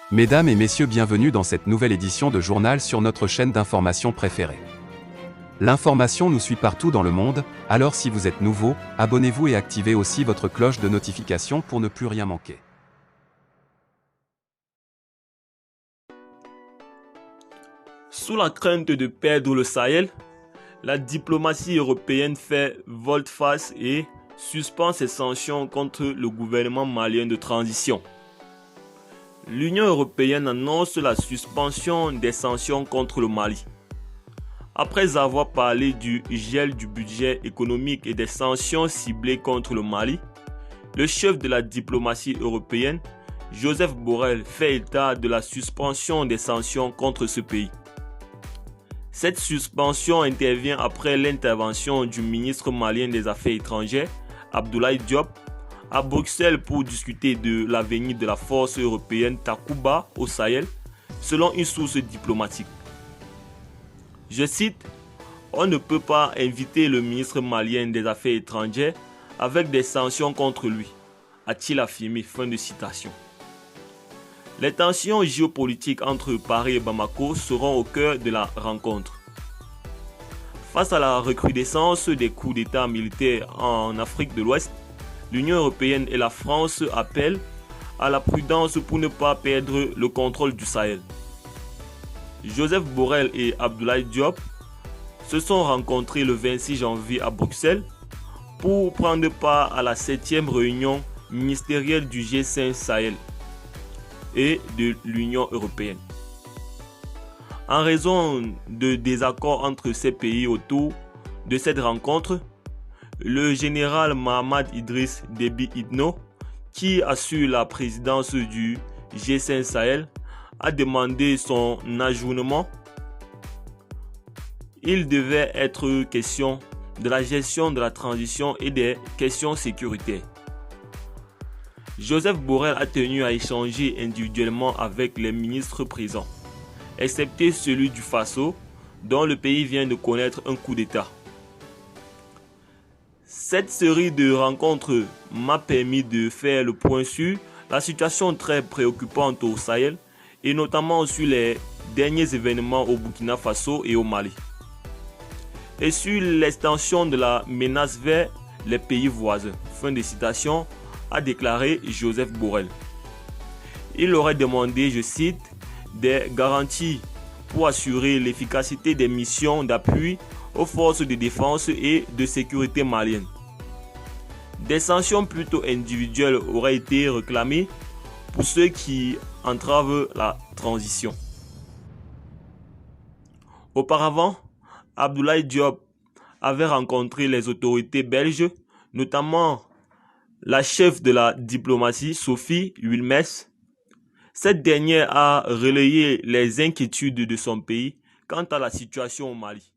Mesdames et messieurs, bienvenue dans cette nouvelle édition de journal sur notre chaîne d'information préférée. L'information nous suit partout dans le monde, alors si vous êtes nouveau, abonnez-vous et activez aussi votre cloche de notification pour ne plus rien manquer. Sous la crainte de perdre le Sahel, la diplomatie européenne fait volte-face et suspend ses sanctions contre le gouvernement malien de transition. L'Union européenne annonce la suspension des sanctions contre le Mali. Après avoir parlé du gel du budget économique et des sanctions ciblées contre le Mali, le chef de la diplomatie européenne, Joseph Borrell, fait état de la suspension des sanctions contre ce pays. Cette suspension intervient après l'intervention du ministre malien des Affaires étrangères, Abdoulaye Diop, à Bruxelles pour discuter de l'avenir de la force européenne Takuba au Sahel, selon une source diplomatique. Je cite, « On ne peut pas inviter le ministre malien des Affaires étrangères avec des sanctions contre lui », a-t-il affirmé. Fin de citation. Les tensions géopolitiques entre Paris et Bamako seront au cœur de la rencontre. Face à la recrudescence des coups d'État militaires en Afrique de l'Ouest, l'Union européenne et la France appellent à la prudence pour ne pas perdre le contrôle du Sahel. Joseph Borrell et Abdoulaye Diop se sont rencontrés le 26 janvier à Bruxelles pour prendre part à la 7e réunion ministérielle du G5 Sahel et de l'Union européenne. En raison de désaccords entre ces pays autour de cette rencontre, le général Mahamad Idriss Déby Itno, qui assure la présidence du G5 Sahel, a demandé son ajournement. Il devait être question de la gestion de la transition et des questions sécuritaires. Joseph Borrell a tenu à échanger individuellement avec les ministres présents, excepté celui du Faso, dont le pays vient de connaître un coup d'État. Cette série de rencontres m'a permis de faire le point sur la situation très préoccupante au Sahel et notamment sur les derniers événements au Burkina Faso et au Mali, et sur l'extension de la menace vers les pays voisins. Fin de citation, a déclaré Joseph Borrell. Il aurait demandé, je cite, des garanties pour assurer l'efficacité des missions d'appui aux forces de défense et de sécurité maliennes. Des sanctions plutôt individuelles auraient été réclamées pour ceux qui entravent la transition. Auparavant, Abdoulaye Diop avait rencontré les autorités belges, notamment la chef de la diplomatie, Sophie Wilmès. Cette dernière a relayé les inquiétudes de son pays quant à la situation au Mali.